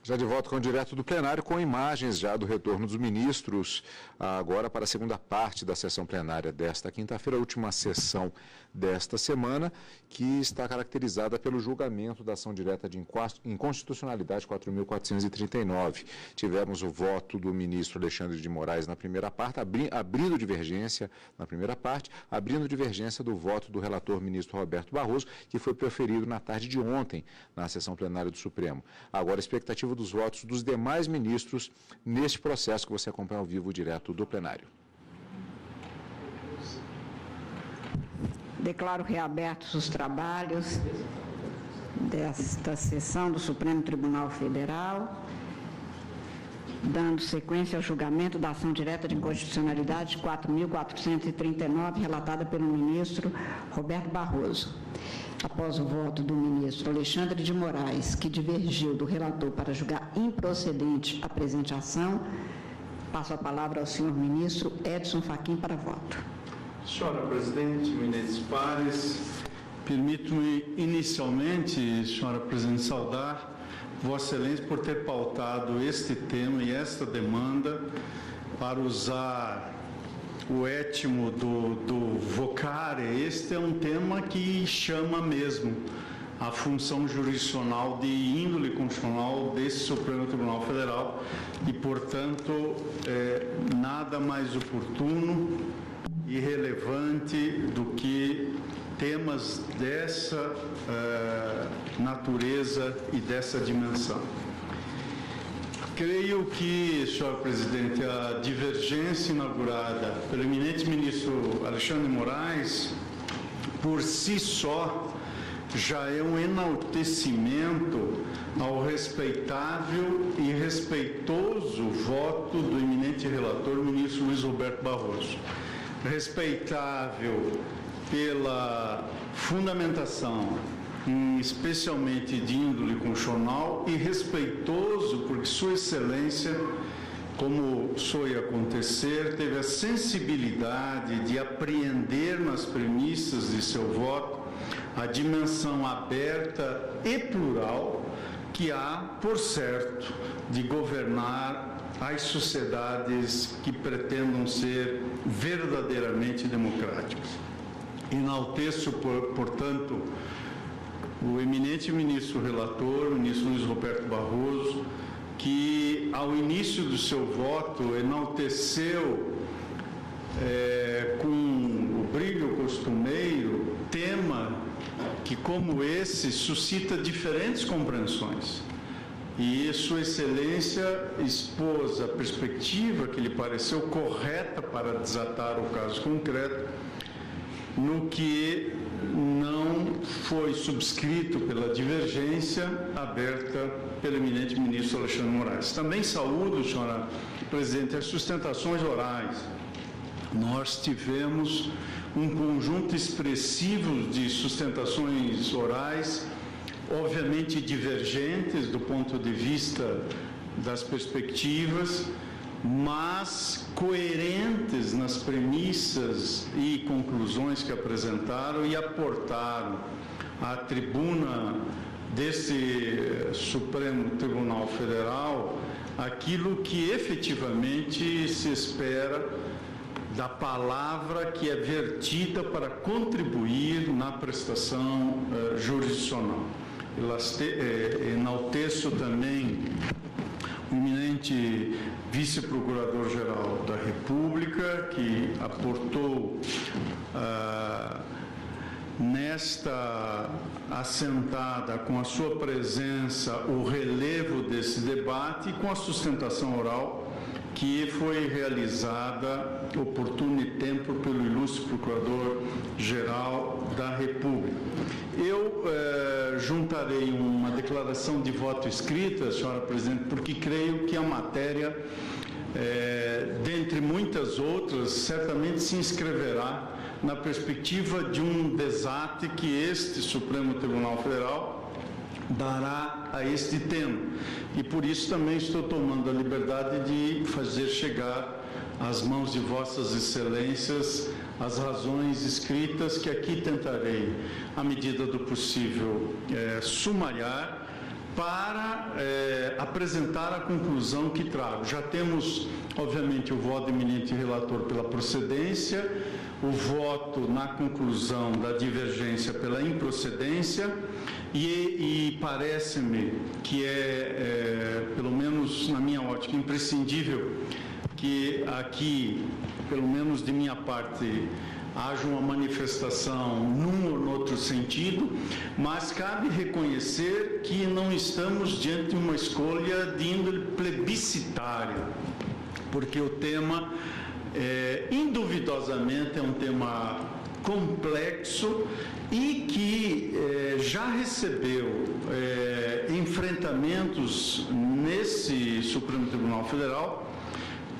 Já de volta com o Direto do Plenário, com imagens já do retorno dos ministros, agora para a segunda parte da sessão plenária desta quinta-feira, a última sessão desta semana, que está caracterizada pelo julgamento da ação direta de inconstitucionalidade 4.439. Tivemos o voto do ministro Alexandre de Moraes na primeira parte, abrindo divergência na primeira parte, abrindo divergência do voto do relator ministro Roberto Barroso, que foi proferido na tarde de ontem na sessão plenária do Supremo. Agora, a expectativa dos votos dos demais ministros neste processo que você acompanha ao vivo direto do plenário. Declaro reabertos os trabalhos desta sessão do Supremo Tribunal Federal, dando sequência ao julgamento da ação direta de inconstitucionalidade 4.439, relatada pelo ministro Roberto Barroso. Após o voto do ministro Alexandre de Moraes, que divergiu do relator para julgar improcedente a presente ação, passo a palavra ao senhor ministro Edson Fachin para voto. Senhora Presidente, eminentes pares, permito-me inicialmente, senhora Presidente, saudar Vossa Excelência por ter pautado este tema e esta demanda para usar o étimo do vocare. Este é um tema que chama mesmo a função jurisdicional de índole constitucional desse Supremo Tribunal Federal e, portanto, nada mais oportuno e relevante do que temas dessa natureza e dessa dimensão. Creio que, senhor presidente, a divergência inaugurada pelo eminente ministro Alexandre de Moraes, por si só, já é um enaltecimento ao respeitável e respeitoso voto do eminente relator, ministro Luiz Roberto Barroso. Respeitável pela fundamentação, especialmente de índole constitucional, e respeitoso porque Sua Excelência, como soe acontecer, teve a sensibilidade de apreender nas premissas de seu voto a dimensão aberta e plural que há, por certo, de governar as sociedades que pretendam ser verdadeiramente democráticas. Enalteço, portanto, o eminente ministro relator, o ministro Luiz Roberto Barroso, que ao início do seu voto enalteceu com o brilho costumeiro tema que, como esse, suscita diferentes compreensões. E Sua Excelência expôs a perspectiva que lhe pareceu correta para desatar o caso concreto, no que não foi subscrito pela divergência aberta pelo eminente ministro Alexandre de Moraes. Também saúdo, senhora Presidente, as sustentações orais. Nós tivemos um conjunto expressivo de sustentações orais, obviamente divergentes do ponto de vista das perspectivas, mas coerentes nas premissas e conclusões que apresentaram e aportaram à tribuna desse Supremo Tribunal Federal aquilo que efetivamente se espera da palavra que é vertida para contribuir na prestação jurisdicional. Enalteço também o eminente vice-procurador-geral da República, que aportou nesta assentada, com a sua presença, o relevo desse debate e com a sustentação oral que foi realizada oportuno e tempo pelo ilustre Procurador-Geral da República. Eu juntarei uma declaração de voto escrita, senhora Presidente, porque creio que a matéria, dentre muitas outras, certamente se inscreverá na perspectiva de um desate que este Supremo Tribunal Federal dará a este tema. E por isso também estou tomando a liberdade de fazer chegar às mãos de Vossas Excelências as razões escritas que aqui tentarei, à medida do possível, sumariar, para apresentar a conclusão que trago. Já temos, obviamente, o voto eminente relator pela procedência, o voto na conclusão da divergência pela improcedência, e parece-me que pelo menos na minha ótica, imprescindível que aqui, pelo menos de minha parte, haja uma manifestação num ou no outro sentido, mas cabe reconhecer que não estamos diante de uma escolha de índole plebiscitária, porque o tema, induvidosamente, é um tema complexo e que já recebeu enfrentamentos nesse Supremo Tribunal Federal,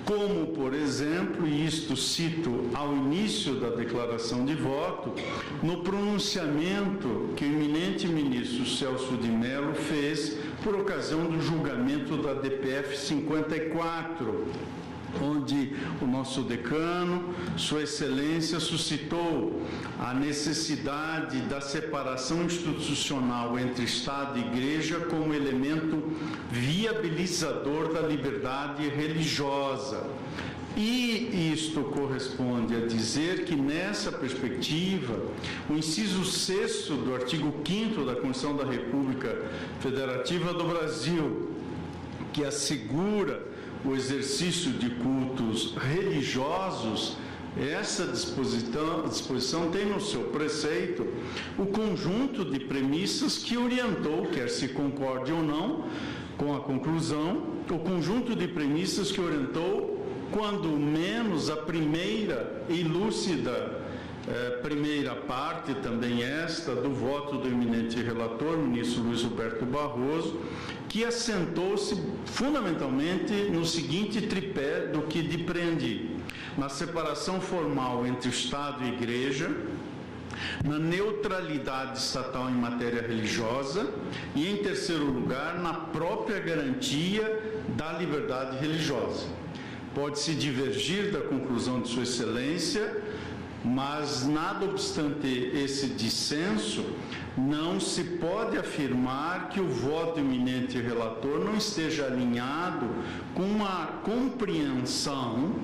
como, por exemplo, e isto cito ao início da declaração de voto, no pronunciamento que o eminente ministro Celso de Mello fez por ocasião do julgamento da DPF 54, onde o nosso decano, Sua Excelência, suscitou a necessidade da separação institucional entre Estado e Igreja como elemento viabilizador da liberdade religiosa. E isto corresponde a dizer que, nessa perspectiva, o inciso 6º do artigo 5º da Constituição da República Federativa do Brasil, que assegura o exercício de cultos religiosos, essa disposição tem no seu preceito o conjunto de premissas que orientou, quer se concorde ou não com a conclusão, o conjunto de premissas que orientou, quando menos, a primeira e lúcida primeira parte, também esta, do voto do eminente relator, ministro Luiz Roberto Barroso, que assentou-se fundamentalmente no seguinte tripé do que depreendi: na separação formal entre Estado e Igreja, na neutralidade estatal em matéria religiosa e, em terceiro lugar, na própria garantia da liberdade religiosa. Pode-se divergir da conclusão de Sua Excelência, mas, nada obstante esse dissenso, não se pode afirmar que o voto eminente relator não esteja alinhado com uma compreensão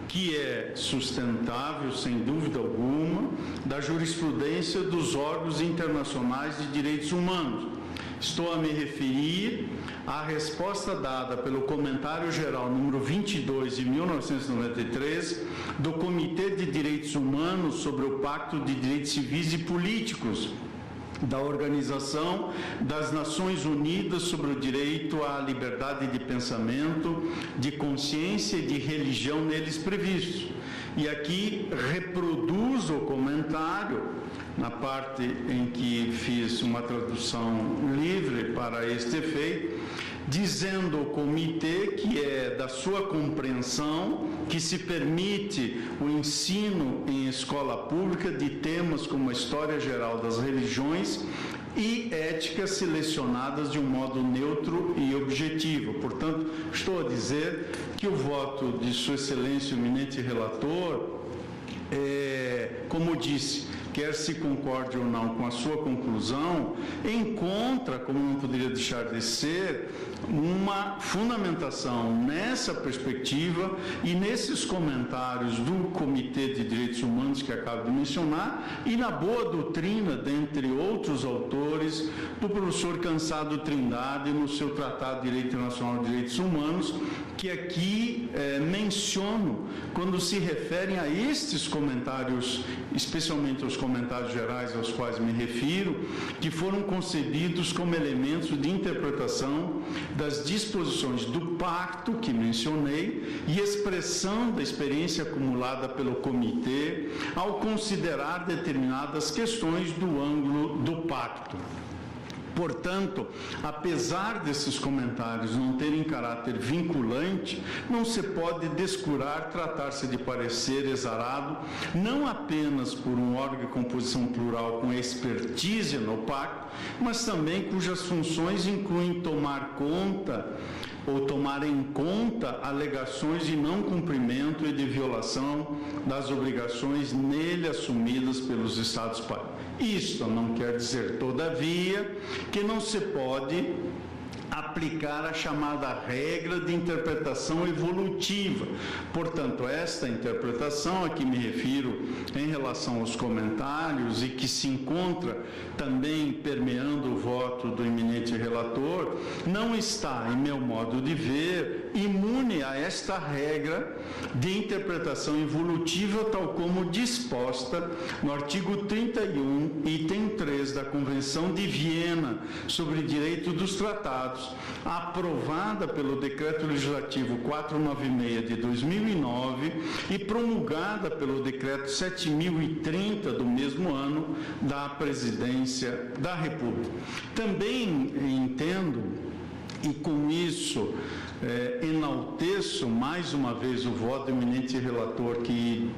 que é sustentável, sem dúvida alguma, da jurisprudência dos órgãos internacionais de direitos humanos. Estou a me referir à resposta dada pelo Comentário Geral número 22 de 1993 do Comitê de Direitos Humanos sobre o Pacto de Direitos Civis e Políticos da Organização das Nações Unidas sobre o direito à liberdade de pensamento, de consciência e de religião neles previstos. E aqui reproduzo o comentário, na parte em que fiz uma tradução livre para este efeito, dizendo ao comitê que é da sua compreensão que se permite o ensino em escola pública de temas como a história geral das religiões e éticas selecionadas de um modo neutro e objetivo. Portanto, estou a dizer que o voto de Sua Excelência, o eminente relator, como disse, quer se concorde ou não com a sua conclusão, encontra, como não poderia deixar de ser, uma fundamentação nessa perspectiva e nesses comentários do Comitê de Direitos Humanos que acabo de mencionar e na boa doutrina, dentre outros autores, do professor Cansado Trindade no seu Tratado de Direito Internacional de Direitos Humanos, que aqui menciono quando se referem a estes comentários, especialmente os comentários gerais aos quais me refiro, que foram concebidos como elementos de interpretação das disposições do pacto que mencionei e expressão da experiência acumulada pelo comitê ao considerar determinadas questões do ângulo do pacto. Portanto, apesar desses comentários não terem caráter vinculante, não se pode descurar tratar-se de parecer exarado não apenas por um órgão de composição plural com expertise no pacto, mas também cujas funções incluem tomar conta ou tomar em conta alegações de não cumprimento e de violação das obrigações nele assumidas pelos Estados-partes. Isto não quer dizer, todavia, que não se pode aplicar a chamada regra de interpretação evolutiva. Portanto, esta interpretação a que me refiro em relação aos comentários e que se encontra também permeando o voto do eminente relator, não está, em meu modo de ver, imune a esta regra de interpretação evolutiva, tal como disposta no artigo 31, item 3 da Convenção de Viena sobre Direito dos Tratados, aprovada pelo Decreto Legislativo 496 de 2009 e promulgada pelo Decreto 7030 do mesmo ano da Presidência da República. Também entendo, e com isso enalteço mais uma vez o voto do eminente relator, que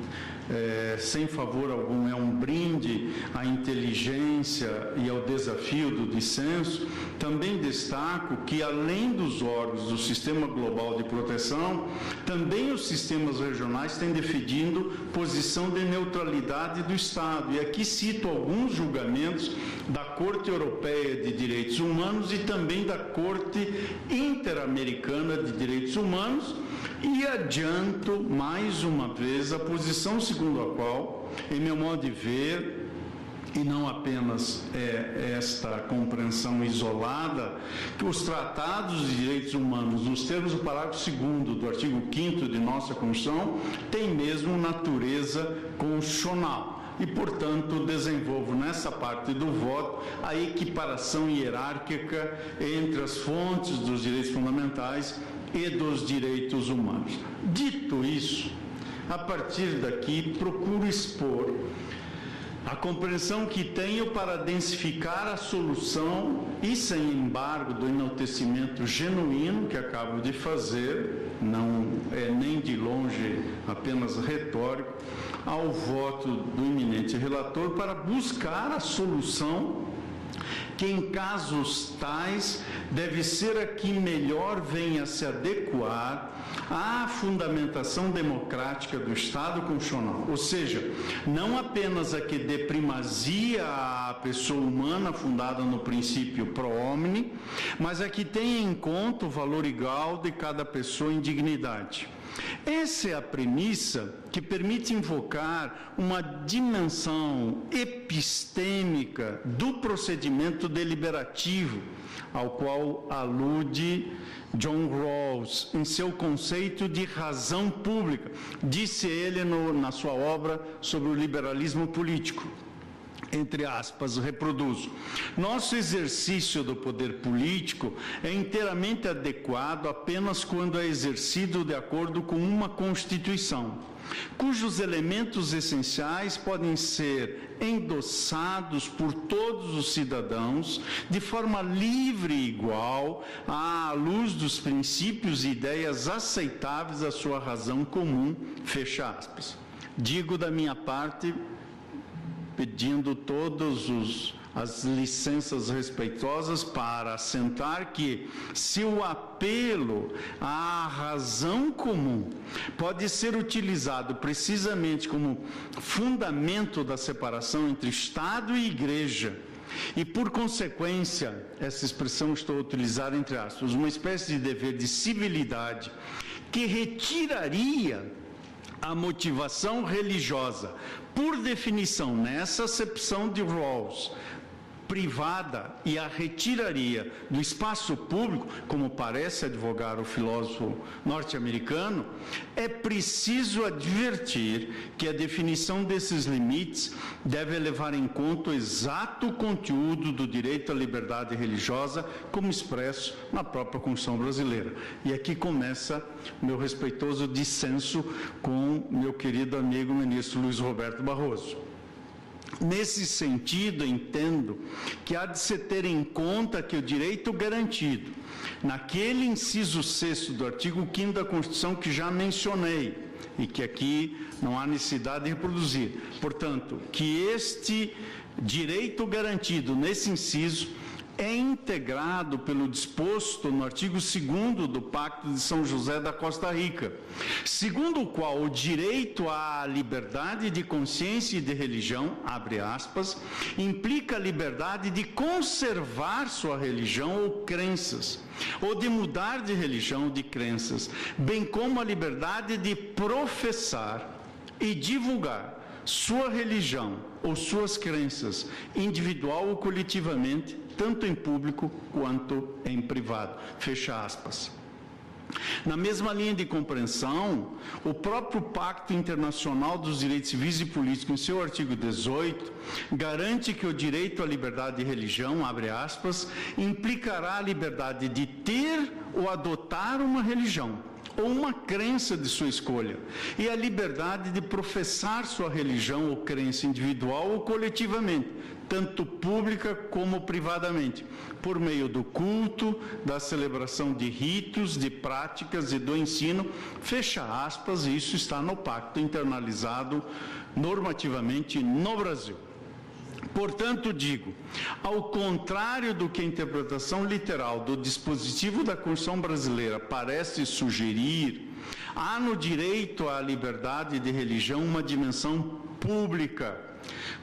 sem favor algum é um brinde à inteligência e ao desafio do dissenso. Também destaco que, além dos órgãos do Sistema Global de Proteção, também os sistemas regionais têm defendido posição de neutralidade do Estado. E aqui cito alguns julgamentos da Corte Europeia de Direitos Humanos e também da Corte Interamericana de Direitos Humanos, e adianto mais uma vez a posição segundo a qual, em meu modo de ver, e não apenas esta compreensão isolada, que os tratados de direitos humanos, nos termos do parágrafo 2º do artigo 5º de nossa Constituição, têm mesmo natureza constitucional. E, portanto, desenvolvo nessa parte do voto a equiparação hierárquica entre as fontes dos direitos fundamentais e dos direitos humanos. Dito isso, a partir daqui procuro expor a compreensão que tenho para densificar a solução e, sem embargo, do enaltecimento genuíno que acabo de fazer, não é nem de longe apenas retórico, ao voto do eminente relator para buscar a solução que, em casos tais, deve ser a que melhor venha a se adequar à fundamentação democrática do Estado constitucional, ou seja, não apenas a que dê primazia à pessoa humana fundada no princípio pro homine, mas a que tenha em conta o valor igual de cada pessoa em dignidade. Essa é a premissa que permite invocar uma dimensão epistêmica do procedimento deliberativo, ao qual alude John Rawls em seu conceito de razão pública. Disse ele na sua obra sobre o liberalismo político. Entre aspas, reproduzo. Nosso exercício do poder político é inteiramente adequado apenas quando é exercido de acordo com uma Constituição, cujos elementos essenciais podem ser endossados por todos os cidadãos de forma livre e igual à luz dos princípios e ideias aceitáveis à sua razão comum, fecha aspas. Digo da minha parte, pedindo todas as licenças respeitosas para assentar que, se o apelo à razão comum pode ser utilizado precisamente como fundamento da separação entre Estado e Igreja, e, por consequência, essa expressão estou a utilizar entre aspas, uma espécie de dever de civilidade que retiraria a motivação religiosa, por definição, nessa acepção de Rawls, privada, e a retiraria do espaço público, como parece advogar o filósofo norte-americano, é preciso advertir que a definição desses limites deve levar em conta o exato conteúdo do direito à liberdade religiosa, como expresso na própria Constituição brasileira. E aqui começa meu respeitoso dissenso com meu querido amigo ministro Luiz Roberto Barroso. Nesse sentido, entendo que há de se ter em conta que o direito garantido, naquele inciso 6º do artigo 5º da Constituição que já mencionei, e que aqui não há necessidade de reproduzir, portanto, que este direito garantido nesse inciso é integrado pelo disposto no artigo 2º do Pacto de São José da Costa Rica, segundo o qual o direito à liberdade de consciência e de religião, abre aspas, implica a liberdade de conservar sua religião ou crenças, ou de mudar de religião ou de crenças, bem como a liberdade de professar e divulgar sua religião ou suas crenças, individual ou coletivamente, tanto em público quanto em privado. Fecha aspas. Na mesma linha de compreensão, o próprio Pacto Internacional dos Direitos Civis e Políticos, em seu artigo 18, garante que o direito à liberdade de religião, abre aspas, implicará a liberdade de ter ou adotar uma religião, ou uma crença de sua escolha, e a liberdade de professar sua religião ou crença individual ou coletivamente, tanto pública como privadamente, por meio do culto, da celebração de ritos, de práticas e do ensino, fecha aspas, e isso está no pacto internalizado normativamente no Brasil. Portanto, digo, ao contrário do que a interpretação literal do dispositivo da Constituição brasileira parece sugerir, há no direito à liberdade de religião uma dimensão pública,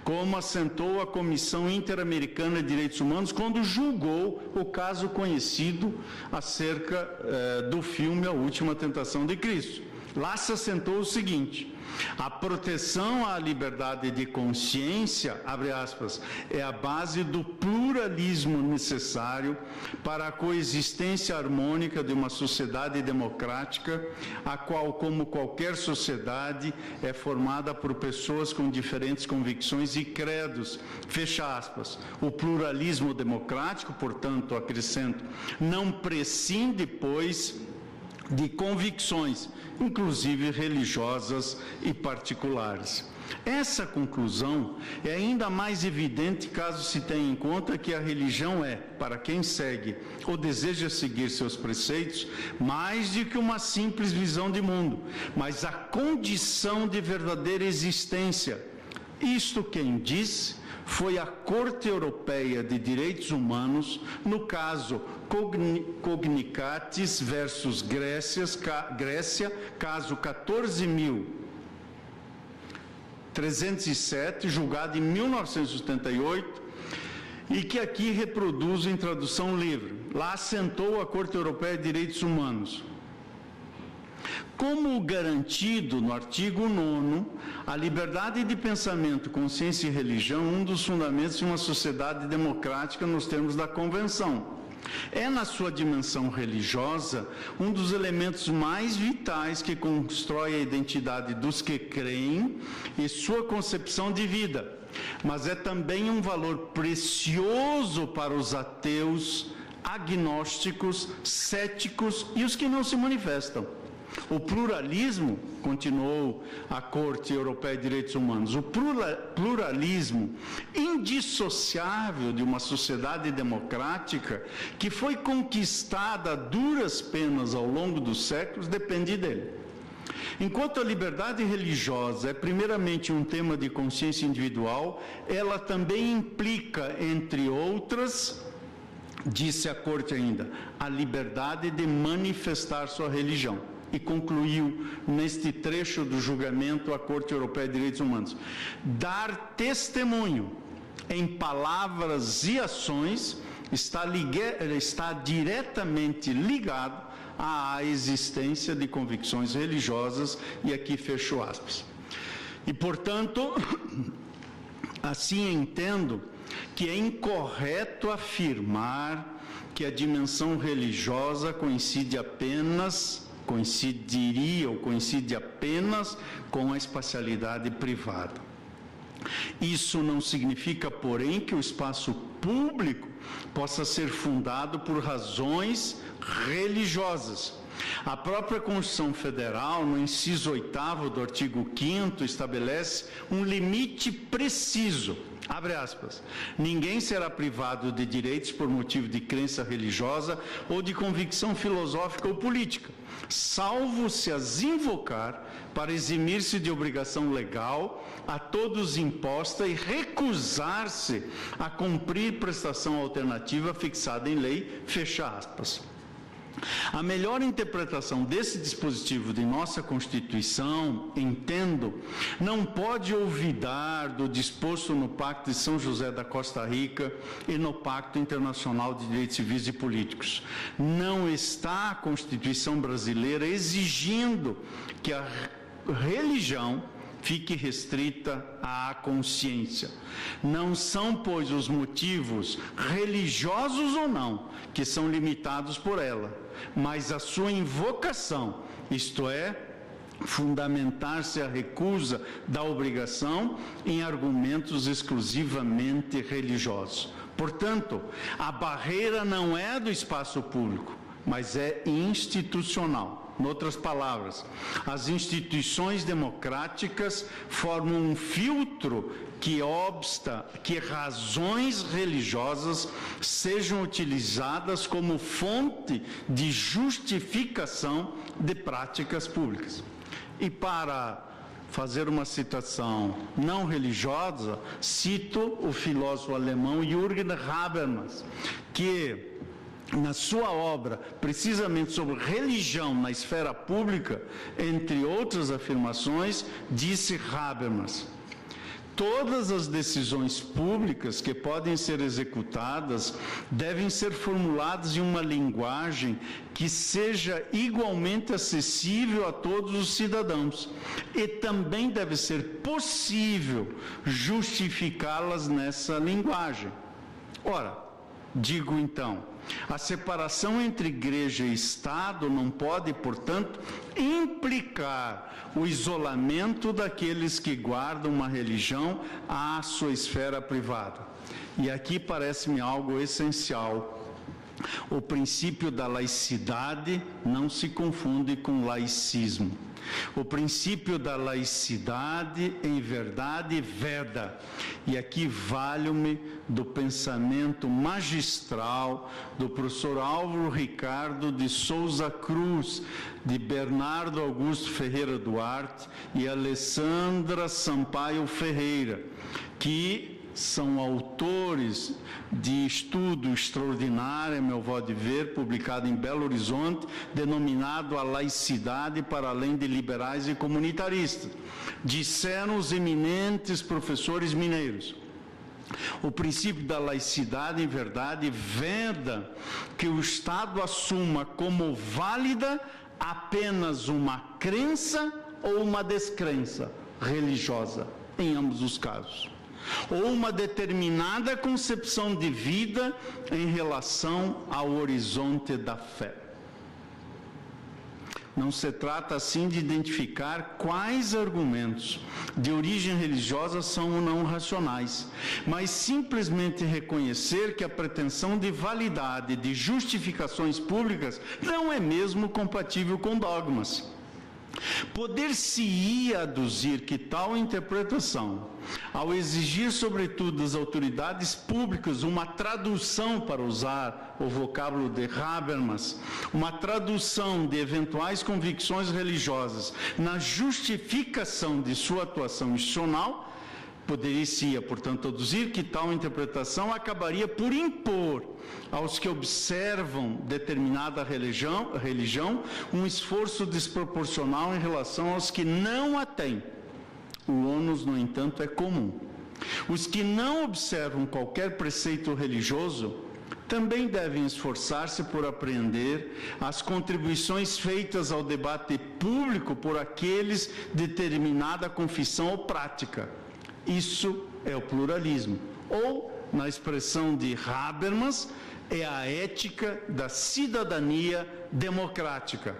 como assentou a Comissão Interamericana de Direitos Humanos quando julgou o caso conhecido acerca do filme A Última Tentação de Cristo. Lá se assentou o seguinte: a proteção à liberdade de consciência, abre aspas, é a base do pluralismo necessário para a coexistência harmônica de uma sociedade democrática, a qual, como qualquer sociedade, é formada por pessoas com diferentes convicções e credos. Fecha aspas. O pluralismo democrático, portanto, acrescento, não prescinde, pois, de convicções, inclusive religiosas e particulares. Essa conclusão é ainda mais evidente caso se tenha em conta que a religião é, para quem segue ou deseja seguir seus preceitos, mais do que uma simples visão de mundo, mas a condição de verdadeira existência. Isto quem disse foi a Corte Europeia de Direitos Humanos, no caso Cognicatis versus Grécia, caso 14.307, julgado em 1978, e que aqui reproduzo em tradução livre. Lá assentou a Corte Europeia de Direitos Humanos. Como garantido no artigo 9º, a liberdade de pensamento, consciência e religião é um dos fundamentos de uma sociedade democrática nos termos da Convenção. É, na sua dimensão religiosa, um dos elementos mais vitais que constrói a identidade dos que creem e sua concepção de vida, mas é também um valor precioso para os ateus, agnósticos, céticos e os que não se manifestam. O pluralismo, continuou a Corte Europeia de Direitos Humanos, o pluralismo indissociável de uma sociedade democrática que foi conquistada a duras penas ao longo dos séculos, depende dele. Enquanto a liberdade religiosa é primeiramente um tema de consciência individual, ela também implica, entre outras, disse a Corte ainda, a liberdade de manifestar sua religião. E concluiu neste trecho do julgamento a Corte Europeia de Direitos Humanos: dar testemunho em palavras e ações está diretamente ligado à existência de convicções religiosas, e aqui fecho aspas. E, portanto, assim entendo que é incorreto afirmar que a dimensão religiosa coincide apenas com a espacialidade privada. Isso não significa, porém, que o espaço público possa ser fundado por razões religiosas. A própria Constituição Federal, no inciso 8º do artigo 5º, estabelece um limite preciso Abre aspas. Ninguém será privado de direitos por motivo de crença religiosa ou de convicção filosófica ou política, salvo se as invocar para eximir-se de obrigação legal a todos imposta e recusar-se a cumprir prestação alternativa fixada em lei, fecha aspas. A melhor interpretação desse dispositivo de nossa Constituição, entendo, não pode olvidar do disposto no Pacto de São José da Costa Rica e no Pacto Internacional de Direitos Civis e Políticos. Não está a Constituição brasileira exigindo que a religião fique restrita à consciência. Não são, pois, os motivos, religiosos ou não, que são limitados por ela, mas a sua invocação, isto é, fundamentar-se a recusa da obrigação em argumentos exclusivamente religiosos. Portanto, a barreira não é do espaço público, mas é institucional. Em outras palavras, as instituições democráticas formam um filtro que obsta que razões religiosas sejam utilizadas como fonte de justificação de práticas públicas. E para fazer uma citação não religiosa, cito o filósofo alemão Jürgen Habermas, que na sua obra, precisamente sobre religião na esfera pública, entre outras afirmações, disse Habermas: todas as decisões públicas que podem ser executadas devem ser formuladas em uma linguagem que seja igualmente acessível a todos os cidadãos, e também deve ser possível justificá-las nessa linguagem. Ora, digo então, a separação entre igreja e Estado não pode, portanto, implicar o isolamento daqueles que guardam uma religião à sua esfera privada. E aqui parece-me algo essencial. O princípio da laicidade não se confunde com laicismo. O princípio da laicidade, em verdade, veda. E aqui valho-me do pensamento magistral do professor Álvaro Ricardo de Souza Cruz, de Bernardo Augusto Ferreira Duarte e Alessandra Sampaio Ferreira, que são autores de estudo extraordinário, a meu modo de ver, publicado em Belo Horizonte, denominado A Laicidade para Além de Liberais e Comunitaristas. Disseram os eminentes professores mineiros: o princípio da laicidade, em verdade, veda que o Estado assuma como válida apenas uma crença ou uma descrença religiosa, em ambos os casos, ou uma determinada concepção de vida em relação ao horizonte da fé. Não se trata, assim, de identificar quais argumentos de origem religiosa são ou não racionais, mas simplesmente reconhecer que a pretensão de validade de justificações públicas não é mesmo compatível com dogmas. Poder-se-ia aduzir que tal interpretação, ao exigir sobretudo das autoridades públicas uma tradução, para usar o vocábulo de Habermas, uma tradução de eventuais convicções religiosas na justificação de sua atuação institucional, poderia-se, portanto, aduzir que tal interpretação acabaria por impor aos que observam determinada religião um esforço desproporcional em relação aos que não a têm. O ônus, no entanto, é comum. Os que não observam qualquer preceito religioso também devem esforçar-se por apreender as contribuições feitas ao debate público por aqueles de determinada confissão ou prática. Isso é o pluralismo, ou, na expressão de Habermas, é a ética da cidadania democrática.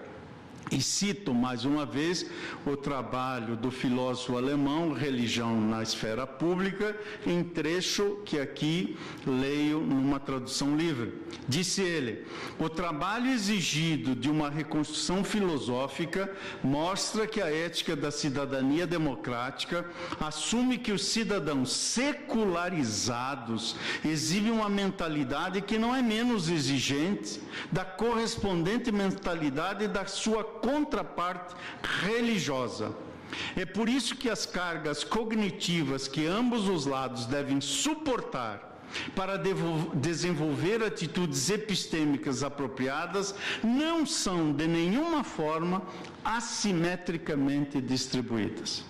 E cito mais uma vez o trabalho do filósofo alemão Religião na Esfera Pública, em trecho que aqui leio numa tradução livre. Disse ele: o trabalho exigido de uma reconstrução filosófica mostra que a ética da cidadania democrática assume que os cidadãos secularizados exibem uma mentalidade que não é menos exigente da correspondente mentalidade da sua contraparte religiosa. É por isso que as cargas cognitivas que ambos os lados devem suportar para desenvolver atitudes epistêmicas apropriadas não são de nenhuma forma assimetricamente distribuídas.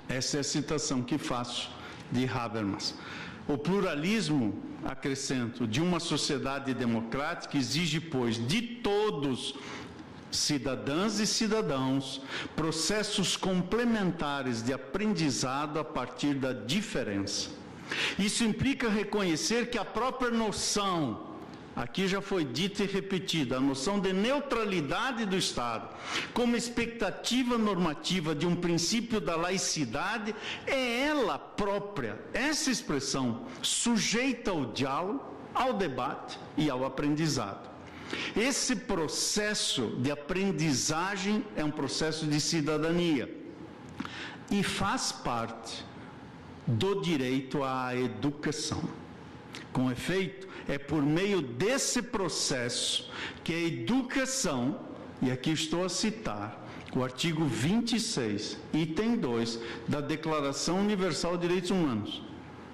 Essa é a citação que faço de Habermas. O pluralismo, acrescento, de uma sociedade democrática exige, pois, de todos cidadãs e cidadãos, processos complementares de aprendizado a partir da diferença. Isso implica reconhecer que a própria noção, aqui já foi dita e repetida, a noção de neutralidade do Estado, como expectativa normativa de um princípio da laicidade, é ela própria, essa expressão, sujeita ao diálogo, ao debate e ao aprendizado. Esse processo de aprendizagem é um processo de cidadania e faz parte do direito à educação. Com efeito, é por meio desse processo que a educação, e aqui estou a citar o artigo 26, item 2, da Declaração Universal de Direitos Humanos,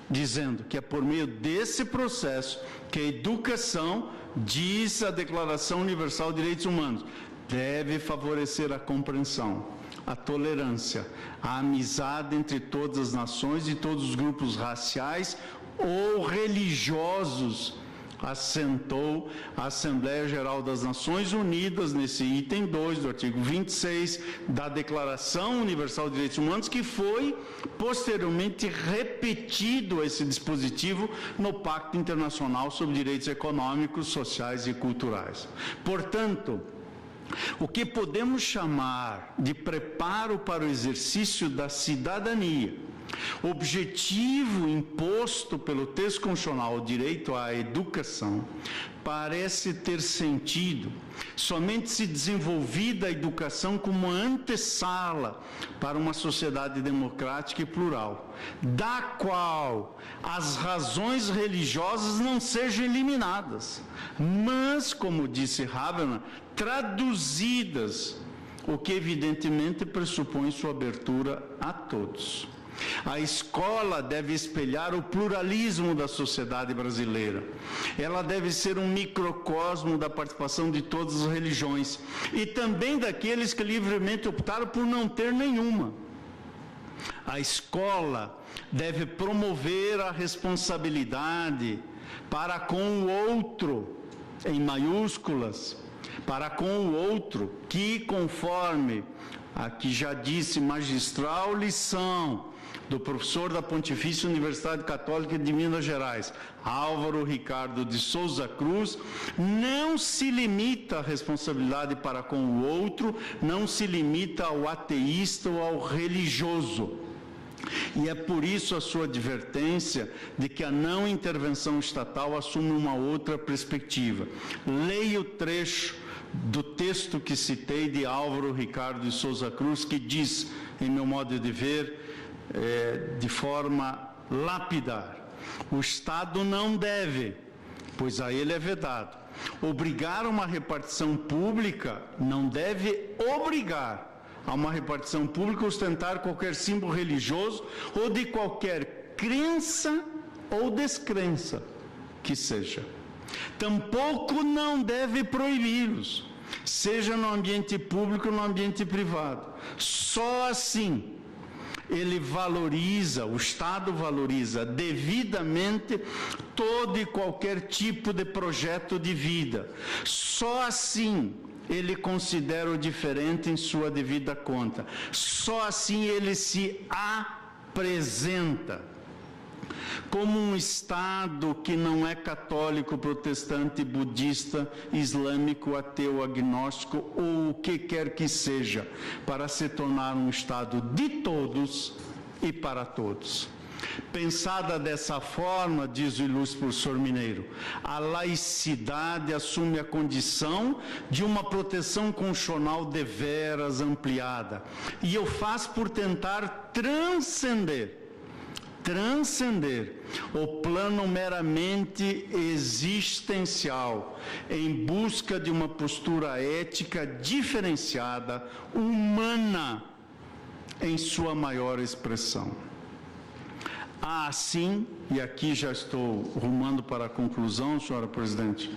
dizendo que é por meio desse processo que a educação, diz a Declaração Universal de Direitos Humanos, deve favorecer a compreensão, a tolerância, a amizade entre todas as nações e todos os grupos raciais ou religiosos, assentou a Assembleia Geral das Nações Unidas nesse item 2 do artigo 26 da Declaração Universal de Direitos Humanos, que foi posteriormente repetido esse dispositivo no Pacto Internacional sobre Direitos Econômicos, Sociais e Culturais. Portanto, o que podemos chamar de preparo para o exercício da cidadania, objetivo imposto pelo texto constitucional, o direito à educação, parece ter sentido somente se desenvolvida a educação como antessala para uma sociedade democrática e plural, da qual as razões religiosas não sejam eliminadas, mas, como disse Habermas, traduzidas, o que evidentemente pressupõe sua abertura a todos. A escola deve espelhar o pluralismo da sociedade brasileira. Ela deve ser um microcosmo da participação de todas as religiões e também daqueles que livremente optaram por não ter nenhuma. A escola deve promover a responsabilidade para com o outro, em maiúsculas, para com o outro, que conforme aqui já disse magistral lição do professor da Pontifícia Universidade Católica de Minas Gerais, Álvaro Ricardo de Souza Cruz, não se limita à responsabilidade para com o outro, não se limita ao ateísta ou ao religioso. E é por isso a sua advertência de que a não intervenção estatal assume uma outra perspectiva. Leia o trecho do texto que citei de Álvaro Ricardo de Souza Cruz, que diz, em meu modo de ver, de forma lapidar: o Estado não deve, pois a ele é vedado, obrigar uma repartição pública, não deve obrigar a uma repartição pública ostentar qualquer símbolo religioso ou de qualquer crença ou descrença que seja. Tampouco não deve proibi-los, seja no ambiente público ou no ambiente privado. Só assim ele valoriza, o Estado valoriza devidamente todo e qualquer tipo de projeto de vida. Só assim ele considera o diferente em sua devida conta. Só assim ele se apresenta como um Estado que não é católico, protestante, budista, islâmico, ateu, agnóstico ou o que quer que seja, para se tornar um Estado de todos e para todos. Pensada dessa forma, diz o ilustre professor Mineiro, a laicidade assume a condição de uma proteção constitucional deveras ampliada, e o faz por tentar transcender o plano meramente existencial, em busca de uma postura ética diferenciada, humana, em sua maior expressão. Há assim, e aqui já estou rumando para a conclusão, senhora presidente,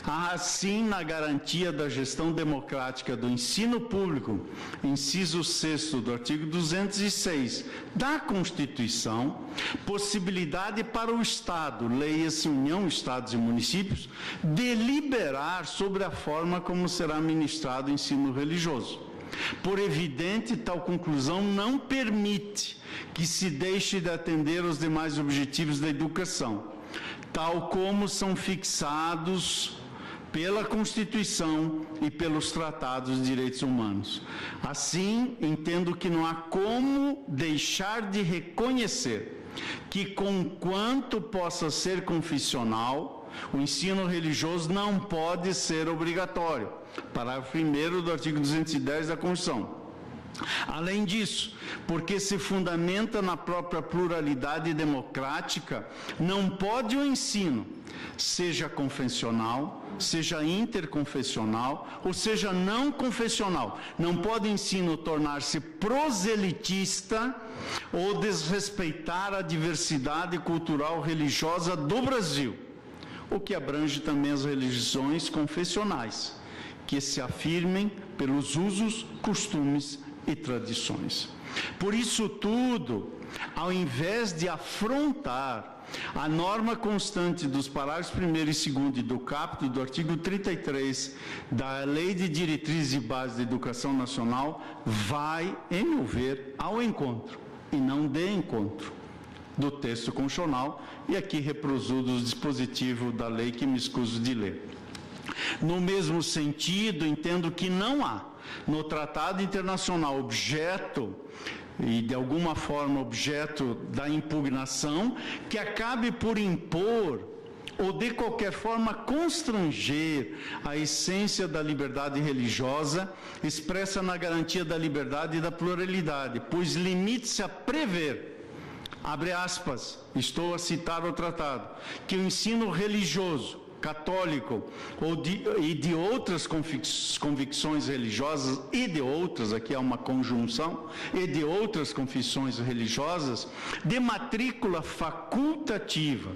há assim na garantia da gestão democrática do ensino público, inciso 6º do artigo 206 da Constituição, possibilidade para o Estado, leia-se União, Estados e Municípios, deliberar sobre a forma como será ministrado o ensino religioso. Por evidente, tal conclusão não permite que se deixe de atender aos demais objetivos da educação, tal como são fixados pela Constituição e pelos tratados de direitos humanos. Assim, entendo que não há como deixar de reconhecer que, conquanto possa ser confessional, o ensino religioso não pode ser obrigatório. Parágrafo 1º do artigo 210 da Constituição. Além disso, porque se fundamenta na própria pluralidade democrática, não pode o ensino, seja confessional, seja interconfessional, ou seja não confessional, não pode o ensino tornar-se proselitista ou desrespeitar a diversidade cultural religiosa do Brasil, o que abrange também as religiões confessionais, que se afirmem pelos usos, costumes e tradições. Por isso tudo, ao invés de afrontar a norma constante dos parágrafos 1º e 2º do caput do artigo 33 da Lei de Diretrizes e Bases da Educação Nacional, vai, em meu ver, ao encontro, e não de encontro, do texto constitucional, e aqui reproduzo o dispositivo da lei que me escuso de ler. No mesmo sentido, entendo que não há, no tratado internacional, objeto, e de alguma forma objeto da impugnação, que acabe por impor ou de qualquer forma constranger a essência da liberdade religiosa expressa na garantia da liberdade e da pluralidade, pois limite-se a prever, abre aspas, estou a citar o tratado, que o ensino religioso católico e de outras convicções religiosas e de outras, aqui há uma conjunção, e de outras confissões religiosas, de matrícula facultativa,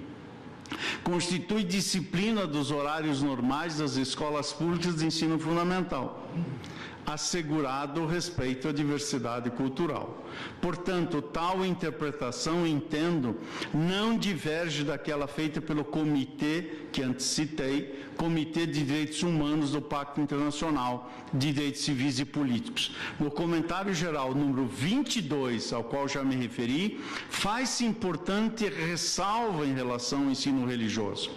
constitui disciplina dos horários normais das escolas públicas de ensino fundamental, assegurado o respeito à diversidade cultural. Portanto, tal interpretação, entendo, não diverge daquela feita pelo comitê que antes citei, Comitê de Direitos Humanos do Pacto Internacional de Direitos Civis e Políticos. No comentário geral número 22, ao qual já me referi, faz-se importante ressalva em relação ao ensino religioso.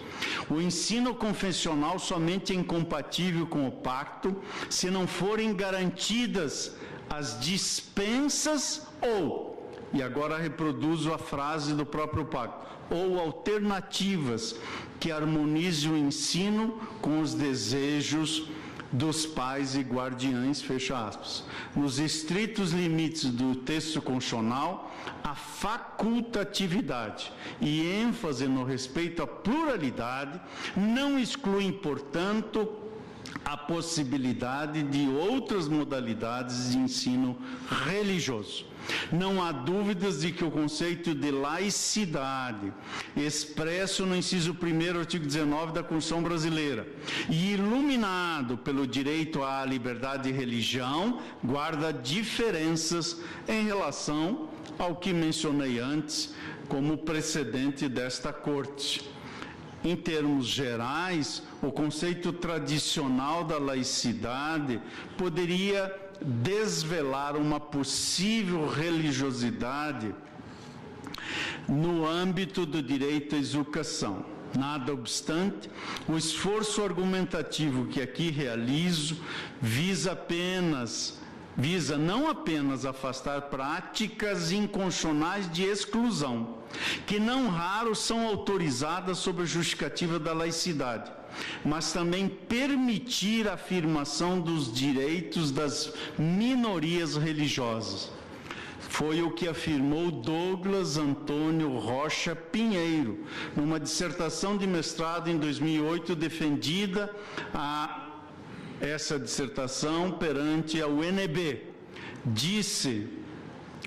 O ensino confessional somente é incompatível com o pacto se não forem garantidas as dispensas ou, e agora reproduzo a frase do próprio pacto, ou alternativas que harmonizem o ensino com os desejos dos pais e guardiães, fecha aspas. Nos estritos limites do texto constitucional, a facultatividade e ênfase no respeito à pluralidade não excluem, portanto, a possibilidade de outras modalidades de ensino religioso. Não há dúvidas de que o conceito de laicidade, expresso no inciso 1º, artigo 19 da Constituição Brasileira, e iluminado pelo direito à liberdade de religião, guarda diferenças em relação ao que mencionei antes como precedente desta Corte. Em termos gerais, o conceito tradicional da laicidade poderia desvelar uma possível religiosidade no âmbito do direito à educação. Nada obstante, o esforço argumentativo que aqui realizo visa não apenas afastar práticas inconstitucionais de exclusão, que não raro são autorizadas sob a justificativa da laicidade, mas também permitir a afirmação dos direitos das minorias religiosas. Foi o que afirmou Douglas Antônio Rocha Pinheiro, numa dissertação de mestrado em 2008, defendida essa dissertação perante a UNB. Disse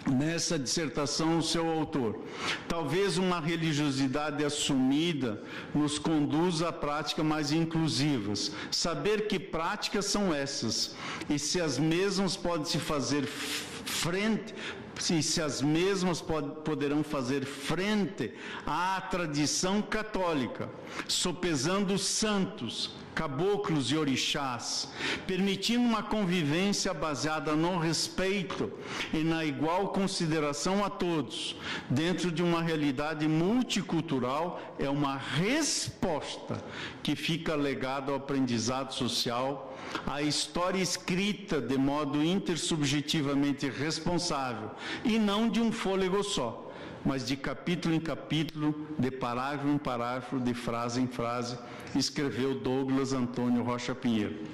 nessa dissertação o seu autor: talvez uma religiosidade assumida nos conduza a práticas mais inclusivas. Saber que práticas são essas e se as mesmas podem se fazer frente, se as mesmas poderão fazer frente à tradição católica, sopesando os santos, caboclos e orixás, permitindo uma convivência baseada no respeito e na igual consideração a todos, dentro de uma realidade multicultural, é uma resposta que fica legada ao aprendizado social, à história escrita de modo intersubjetivamente responsável, e não de um fôlego só, mas de capítulo em capítulo, de parágrafo em parágrafo, de frase em frase, escreveu Douglas Antônio Rocha Pinheiro.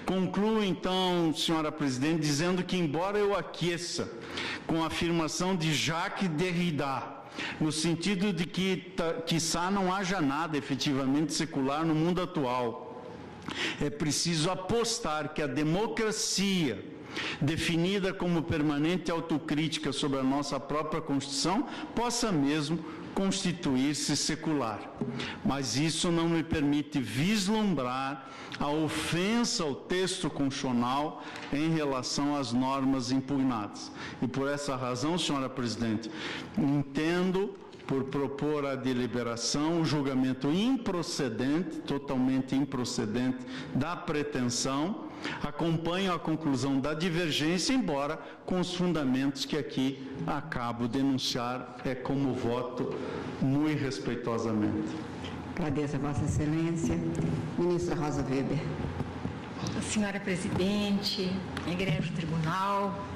Concluo, então, senhora presidente, dizendo que, embora eu aqueça com a afirmação de Jacques Derrida, no sentido de que, quiçá, não haja nada efetivamente secular no mundo atual, é preciso apostar que a democracia, definida como permanente autocrítica sobre a nossa própria Constituição, possa mesmo constituir-se secular. Mas isso não me permite vislumbrar a ofensa ao texto constitucional em relação às normas impugnadas. E por essa razão, senhora presidente, entendo por propor a deliberação o julgamento improcedente, totalmente improcedente, da pretensão. Acompanho a conclusão da divergência, embora com os fundamentos que aqui acabo de enunciar, como voto muito respeitosamente. Agradeço a Vossa Excelência. Ministra Rosa Weber. Senhora Presidente, egrégio Tribunal,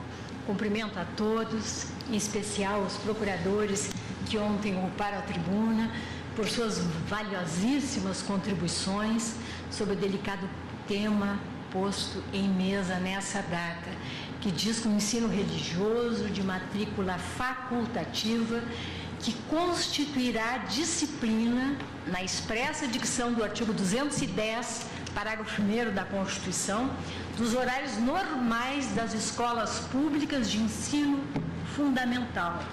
cumprimento a todos, em especial os procuradores que ontem ocuparam a tribuna, por suas valiosíssimas contribuições sobre o delicado tema posto em mesa nessa data, que diz que o ensino religioso de matrícula facultativa, que constituirá disciplina na expressa dicção do artigo 210, parágrafo 1º da Constituição, dos horários normais das escolas públicas de ensino fundamental,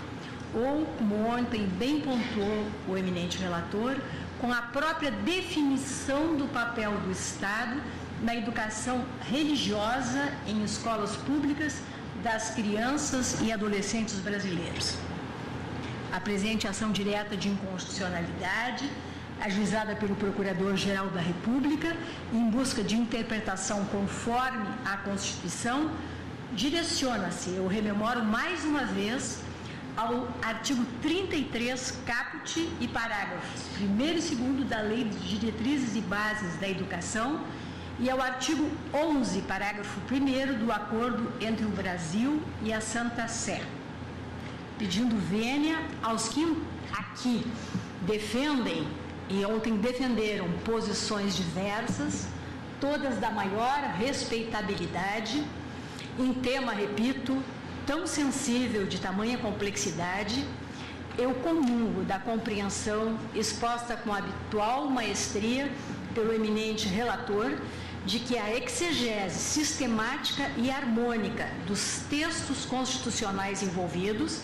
ou, como ontem bem pontuou o eminente relator, com a própria definição do papel do Estado na educação religiosa em escolas públicas das crianças e adolescentes brasileiros. A presente ação direta de inconstitucionalidade, ajuizada pelo Procurador-Geral da República, em busca de interpretação conforme a Constituição, direciona-se, eu rememoro mais uma vez, ao artigo 33, caput e parágrafos 1º e 2º da Lei de Diretrizes e Bases da Educação e ao artigo 11, parágrafo 1º do Acordo entre o Brasil e a Santa Sé, pedindo vênia aos que aqui defendem e ontem defenderam posições diversas, todas da maior respeitabilidade, em tema, repito, tão sensível, de tamanha complexidade. Eu comungo da compreensão exposta com habitual maestria pelo eminente relator de que a exegese sistemática e harmônica dos textos constitucionais envolvidos,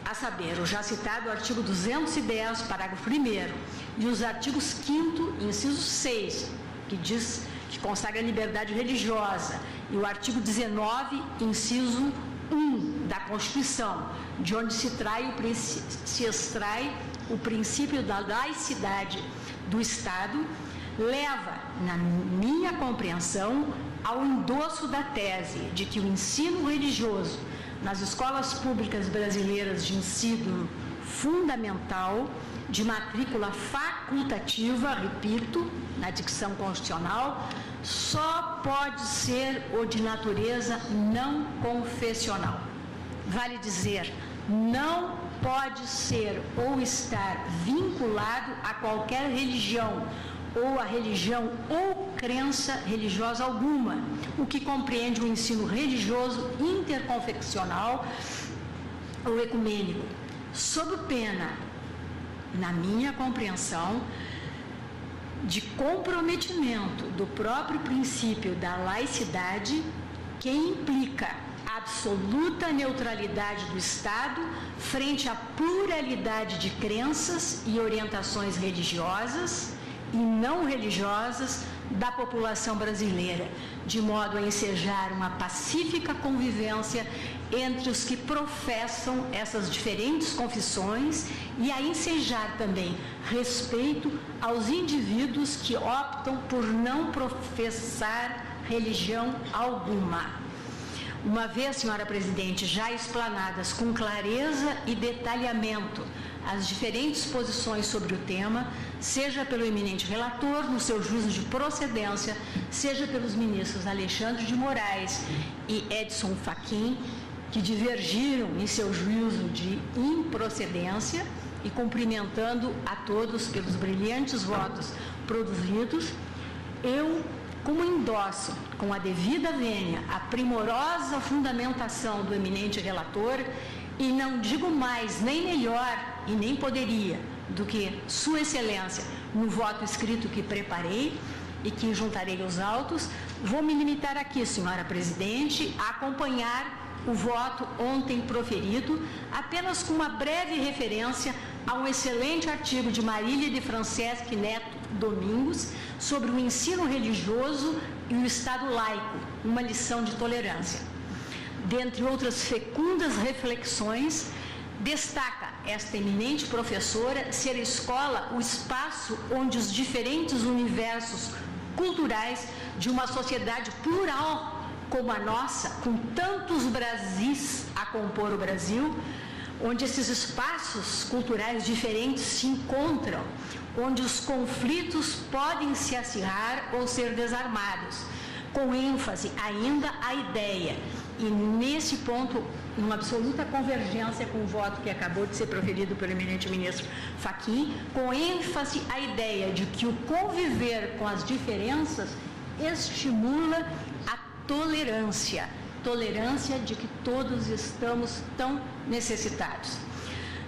a saber, o já citado artigo 210, parágrafo 1º, e os artigos 5º, inciso 6, que consagra a liberdade religiosa, e o artigo 19, inciso 1 da Constituição, de onde se extrai o princípio da laicidade do Estado, leva, na minha compreensão, ao endosso da tese de que o ensino religioso nas escolas públicas brasileiras de ensino fundamental de matrícula facultativa, repito, na dicção constitucional, só pode ser o de natureza não confessional. Vale dizer, não pode ser ou estar vinculado a qualquer religião, ou a religião ou crença religiosa alguma, o que compreende o ensino religioso interconfessional ou ecumênico, sob pena, na minha compreensão, de comprometimento do próprio princípio da laicidade, que implica absoluta neutralidade do Estado frente à pluralidade de crenças e orientações religiosas e não religiosas da população brasileira, de modo a ensejar uma pacífica convivência entre os que professam essas diferentes confissões e a ensejar também respeito aos indivíduos que optam por não professar religião alguma. Uma vez, senhora presidente, já explanadas com clareza e detalhamento as diferentes posições sobre o tema, seja pelo eminente relator no seu juízo de procedência, seja pelos ministros Alexandre de Moraes e Edson Fachin, que divergiram em seu juízo de improcedência, e cumprimentando a todos pelos brilhantes votos produzidos, eu, como endosso, com a devida vênia, a primorosa fundamentação do eminente relator, e não digo mais, nem melhor, e nem poderia, do que Sua Excelência, no voto escrito que preparei e que juntarei aos autos, vou me limitar aqui, senhora presidente, a acompanhar o voto ontem proferido, apenas com uma breve referência a um excelente artigo de Marília de Franceschi Neto Domingos sobre o ensino religioso e o Estado laico, uma lição de tolerância. Dentre outras fecundas reflexões, destaca esta eminente professora ser a escola o espaço onde os diferentes universos culturais de uma sociedade plural como a nossa, com tantos Brasis a compor o Brasil, onde esses espaços culturais diferentes se encontram, onde os conflitos podem se acirrar ou ser desarmados, com ênfase ainda à ideia, e nesse ponto, uma absoluta convergência com o voto que acabou de ser proferido pelo eminente ministro Fachin, com ênfase à ideia de que o conviver com as diferenças estimula a tolerância de que todos estamos tão necessitados.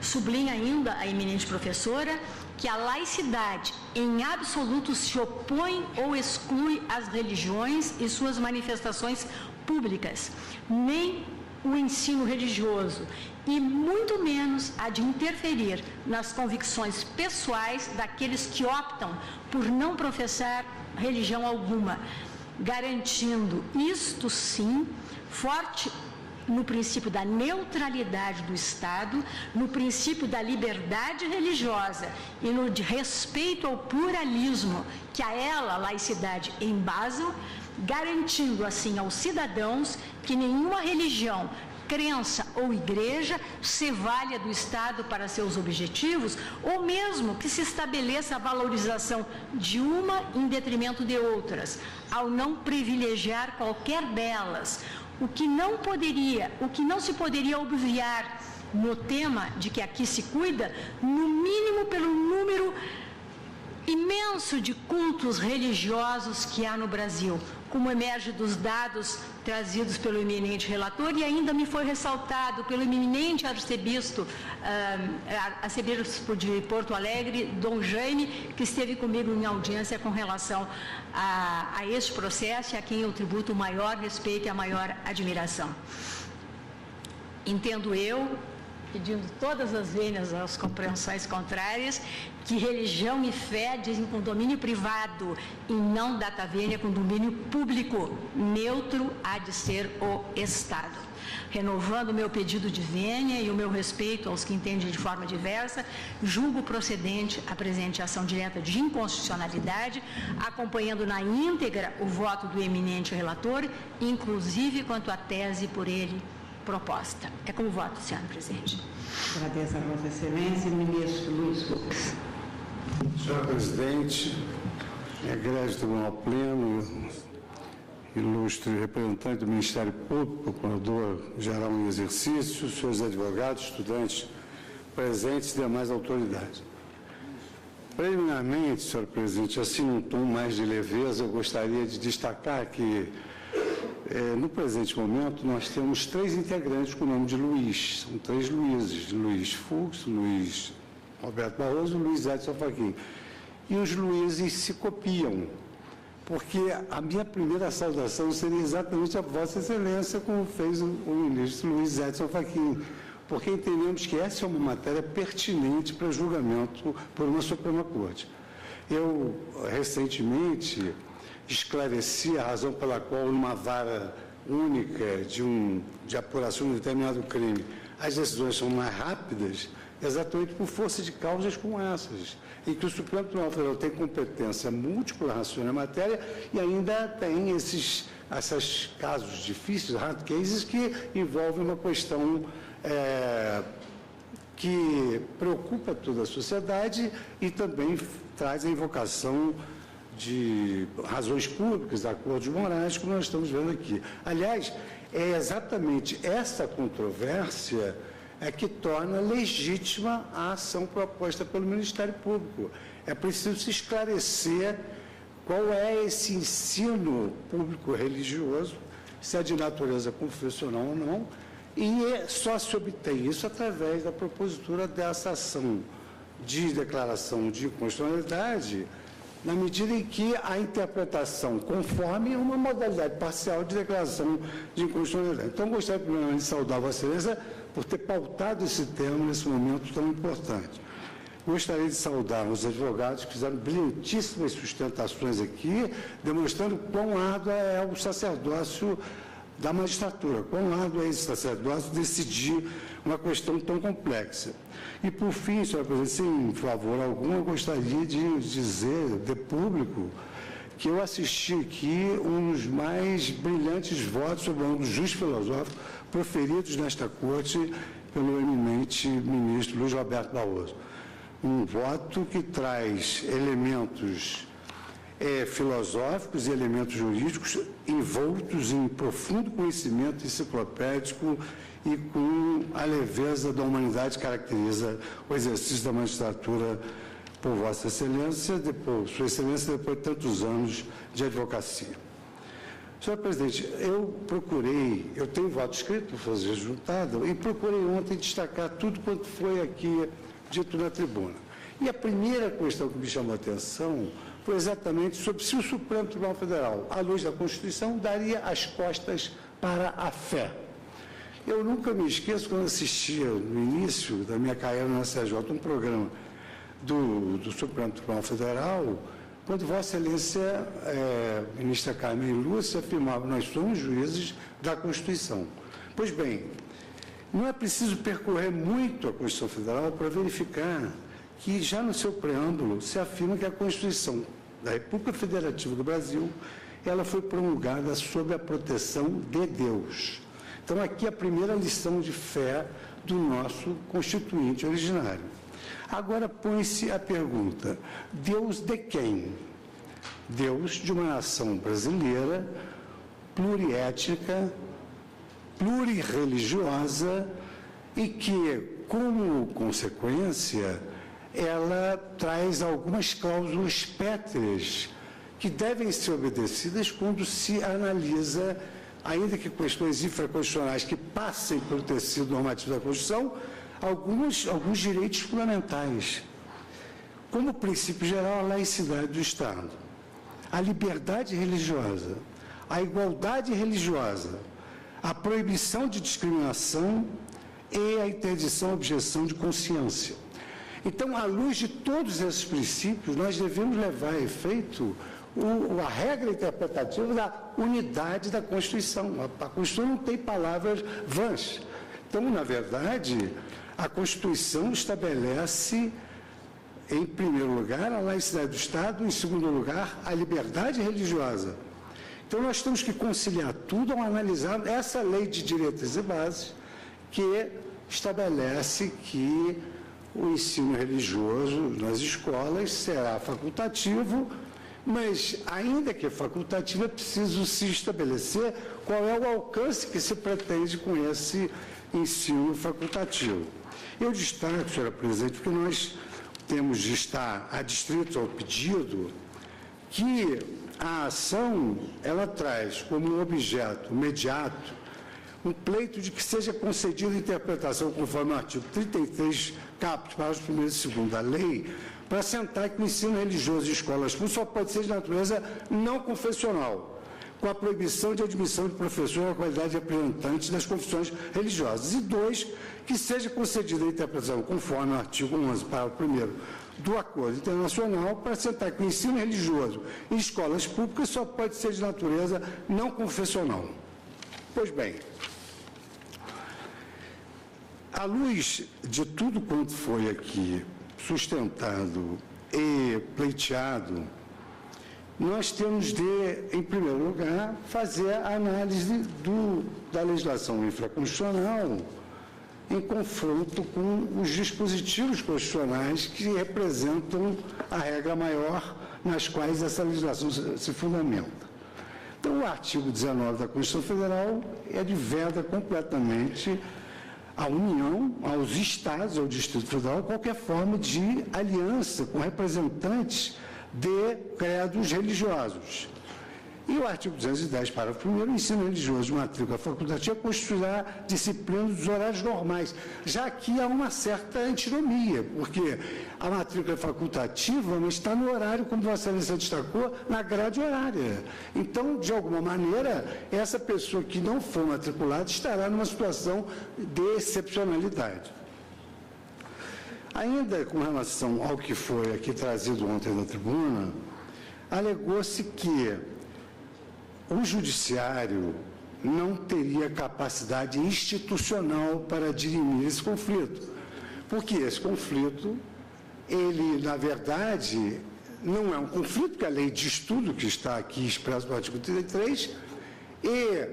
Sublinha ainda a eminente professora que a laicidade, em absoluto, se opõe ou exclui as religiões e suas manifestações públicas, nem o ensino religioso, e muito menos a de interferir nas convicções pessoais daqueles que optam por não professar religião alguma, garantindo, isto sim, forte no princípio da neutralidade do Estado, no princípio da liberdade religiosa e no de respeito ao pluralismo que a ela, a laicidade, embasam, garantindo assim aos cidadãos que nenhuma religião, crença ou igreja se valha do Estado para seus objetivos, ou mesmo que se estabeleça a valorização de uma em detrimento de outras, ao não privilegiar qualquer delas, o que não se poderia obviar no tema de que aqui se cuida, no mínimo pelo número imenso de cultos religiosos que há no Brasil, como emerge dos dados trazidos pelo eminente relator, e ainda me foi ressaltado pelo eminente arcebispo de Porto Alegre, Dom Jaime, que esteve comigo em audiência com relação a este processo, e a quem eu tributo o maior respeito e a maior admiração. Entendo eu, pedindo todas as vênias às compreensões contrárias, que religião e fé dizem com domínio privado e não data vênia com domínio público, neutro há de ser o Estado. Renovando o meu pedido de vênia e o meu respeito aos que entendem de forma diversa, julgo procedente a presente ação direta de inconstitucionalidade, acompanhando na íntegra o voto do eminente relator, inclusive quanto à tese por ele proposta. É como voto, senhora presidente. Agradeço a Vossa Excelência, ministro Luiz Fux. Senhora presidente, egrégio Tribunal Pleno, ilustre representante do Ministério Público, procurador-geral em exercício, senhores advogados, estudantes presentes e demais autoridades. Preliminarmente, senhor presidente, assim num tom mais de leveza, eu gostaria de destacar que, no presente momento, nós temos 3 integrantes com o nome de Luiz. São 3 Luizes: Luiz Fux, Luiz Roberto Barroso e Luiz Edson Fachin. E os Luizes se copiam, porque a minha primeira saudação seria exatamente a Vossa Excelência, como fez o ministro Luiz Edson Fachin, porque entendemos que essa é uma matéria pertinente para julgamento por uma Suprema Corte. Eu, recentemente, esclareci a razão pela qual, numa vara única de apuração de determinado crime, as decisões são mais rápidas, exatamente por força de causas como essas, em que o Supremo Tribunal Federal tem competência múltipla, raciocínio na matéria, e ainda tem esses casos difíceis, hard cases, que envolvem uma questão que preocupa toda a sociedade e também traz a invocação de razões públicas, acordos morais, como nós estamos vendo aqui. Aliás, é exatamente essa controvérsia que torna legítima a ação proposta pelo Ministério Público. É preciso se esclarecer qual é esse ensino público religioso, se é de natureza confessional ou não, e só se obtém isso através da propositura dessa ação de declaração de inconstitucionalidade, na medida em que a interpretação conforme uma modalidade parcial de declaração de inconstitucionalidade. Então, gostaria primeiramente de saudar Vossa Excelência por ter pautado esse tema nesse momento tão importante. Gostaria de saudar os advogados que fizeram brilhantíssimas sustentações aqui, demonstrando quão árduo é o sacerdócio da magistratura, quão árduo é esse sacerdócio decidir uma questão tão complexa. E, por fim, senhora presidente, sem favor algum, eu gostaria de dizer, de público, que eu assisti aqui um dos mais brilhantes votos sobre o ângulo justo filosófico proferidos nesta corte pelo eminente ministro Luiz Roberto Barroso. Um voto que traz elementos filosóficos e elementos jurídicos envoltos em profundo conhecimento enciclopédico e com a leveza da humanidade que caracteriza o exercício da magistratura por Vossa Excelência, Sua Excelência, depois de tantos anos de advocacia. Senhor presidente, eu tenho voto escrito para fazer resultado, e procurei ontem destacar tudo quanto foi aqui dito na tribuna. E a primeira questão que me chamou a atenção foi exatamente sobre se o Supremo Tribunal Federal, à luz da Constituição, daria as costas para a fé. Eu nunca me esqueço, quando assistia, no início da minha carreira na CJ, um programa do Supremo Tribunal Federal, quando Vossa Excelência, ministra Carmen Lúcia, afirmava: nós somos juízes da Constituição. Pois bem, não é preciso percorrer muito a Constituição Federal para verificar que já no seu preâmbulo se afirma que a Constituição da República Federativa do Brasil, ela foi promulgada sob a proteção de Deus. Então, aqui a primeira lição de fé do nosso constituinte originário. Agora põe-se a pergunta: Deus de quem? Deus de uma nação brasileira, pluriétnica, plurirreligiosa e que, como consequência, ela traz algumas cláusulas pétreas que devem ser obedecidas quando se analisa, ainda que questões infraconstitucionais que passem pelo tecido normativo da Constituição, alguns direitos fundamentais. Como princípio geral, a laicidade do Estado, a liberdade religiosa, a igualdade religiosa, a proibição de discriminação e a interdição à objeção de consciência. Então, à luz de todos esses princípios, nós devemos levar a efeito a regra interpretativa da unidade da Constituição. A Constituição não tem palavras vãs. Então, na verdade, a Constituição estabelece, em primeiro lugar, a laicidade do Estado, em segundo lugar, a liberdade religiosa. Então, nós temos que conciliar tudo ao analisar essa lei de diretrizes e bases que estabelece que o ensino religioso nas escolas será facultativo, mas, ainda que facultativo, é preciso se estabelecer qual é o alcance que se pretende com esse ensino facultativo. Eu destaco, senhora presidente, porque nós temos de estar adstritos ao pedido que a ação, ela traz como objeto imediato um pleito de que seja concedida interpretação conforme o artigo 33, caput, parágrafo 1º e 2º da lei, para assentar que o ensino religioso em escolas públicas só pode ser de natureza não confessional, com a proibição de admissão de professores na qualidade de representantes das confissões religiosas. E 2, que seja concedida a interpretação conforme o artigo 11, parágrafo 1º do Acordo Internacional, para assentar que o ensino religioso em escolas públicas só pode ser de natureza não confessional. Pois bem, à luz de tudo quanto foi aqui sustentado e pleiteado, nós temos de, em primeiro lugar, fazer a análise da legislação infraconstitucional em confronto com os dispositivos constitucionais que representam a regra maior nas quais essa legislação se fundamenta. Então, o artigo 19 da Constituição Federal adveda completamente à União, aos Estados, ao Distrito Federal, qualquer forma de aliança com representantes de credos religiosos. E o artigo 210, parágrafo 1º, o ensino religioso de matrícula facultativa constituirá disciplina dos horários normais, já que há uma certa antinomia, porque a matrícula facultativa não está no horário, como Vossa Excelência destacou, na grade horária. Então, de alguma maneira, essa pessoa que não for matriculada estará numa situação de excepcionalidade. Ainda com relação ao que foi aqui trazido ontem na tribuna, alegou-se que o judiciário não teria capacidade institucional para dirimir esse conflito, porque esse conflito, ele, na verdade, não é um conflito, porque a lei diz tudo que está aqui expresso no artigo 33, e,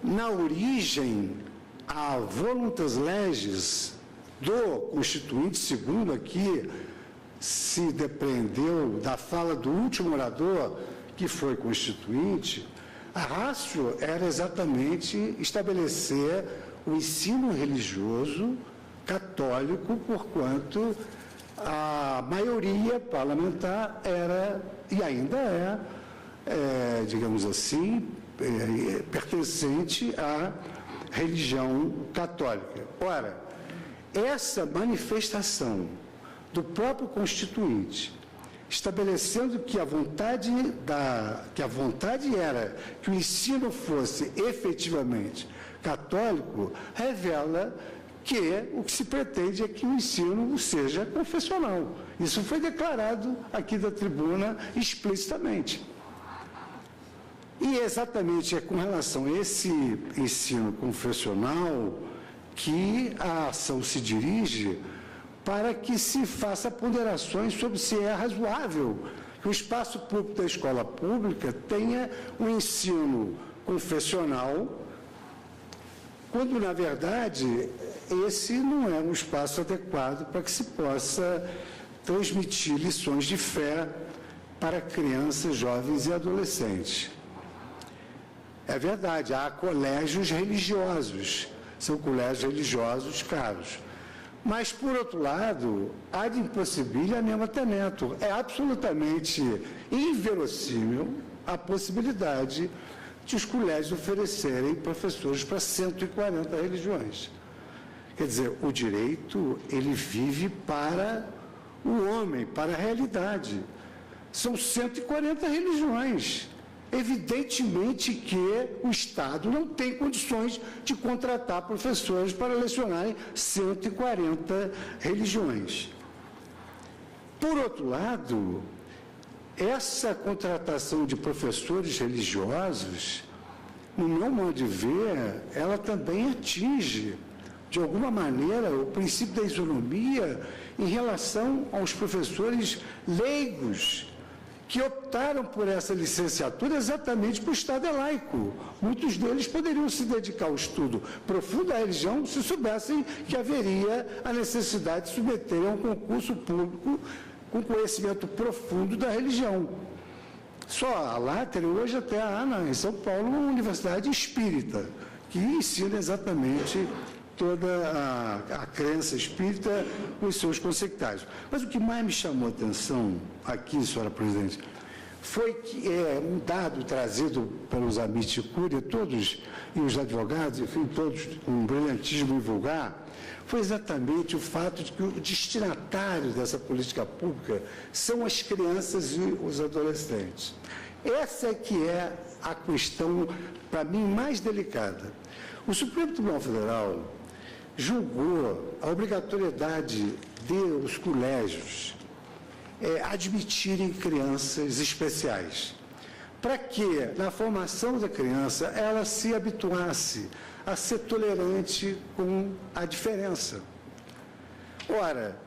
na origem, a voluntas legis do Constituinte, segundo aqui se depreendeu da fala do último orador, que foi Constituinte, a ratio era exatamente estabelecer o ensino religioso católico, porquanto a maioria parlamentar era, e ainda digamos assim, pertencente à religião católica. Ora, essa manifestação do próprio Constituinte, estabelecendo que a vontade era que o ensino fosse efetivamente católico, revela que o que se pretende é que o ensino seja confessional. Isso foi declarado aqui da tribuna explicitamente. E exatamente é com relação a esse ensino confessional que a ação se dirige, para que se faça ponderações sobre se é razoável que o espaço público da escola pública tenha um ensino confessional, quando, na verdade, esse não é um espaço adequado para que se possa transmitir lições de fé para crianças, jovens e adolescentes. É verdade, há colégios religiosos, são colégios religiosos caros. Mas, por outro lado, ad impossibilia nemo tenetur. É absolutamente inverossímil a possibilidade de os colégios oferecerem professores para 140 religiões. Quer dizer, o direito, ele vive para o homem, para a realidade. São 140 religiões. Evidentemente que o Estado não tem condições de contratar professores para lecionarem 140 religiões. Por outro lado, essa contratação de professores religiosos, no meu modo de ver, ela também atinge, de alguma maneira, o princípio da isonomia em relação aos professores leigos, que optaram por essa licenciatura exatamente por o Estado é laico. Muitos deles poderiam se dedicar ao estudo profundo da religião se soubessem que haveria a necessidade de submeter a um concurso público com conhecimento profundo da religião. Só lá tem hoje até em São Paulo, uma universidade espírita, que ensina exatamente toda a crença espírita com os seus consectários. Mas o que mais me chamou a atenção aqui, senhora presidente, foi que um dado trazido pelos amigos de Cúria, todos, e os advogados, enfim, todos com um brilhantismo em vulgar, foi exatamente o fato de que o destinatário dessa política pública são as crianças e os adolescentes. Essa é que é a questão, para mim, mais delicada. O Supremo Tribunal Federal julgou a obrigatoriedade de os colégios admitirem crianças especiais, para que, na formação da criança, ela se habituasse a ser tolerante com a diferença. Ora,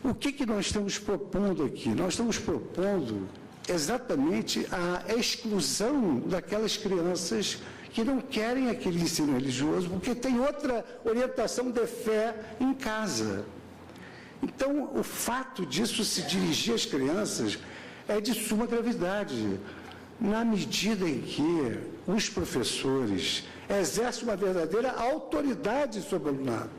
o que nós estamos propondo aqui? Nós estamos propondo exatamente a exclusão daquelas crianças que não querem aquele ensino religioso, porque tem outra orientação de fé em casa. Então, o fato disso se dirigir às crianças é de suma gravidade, na medida em que os professores exercem uma verdadeira autoridade sobre o alunado.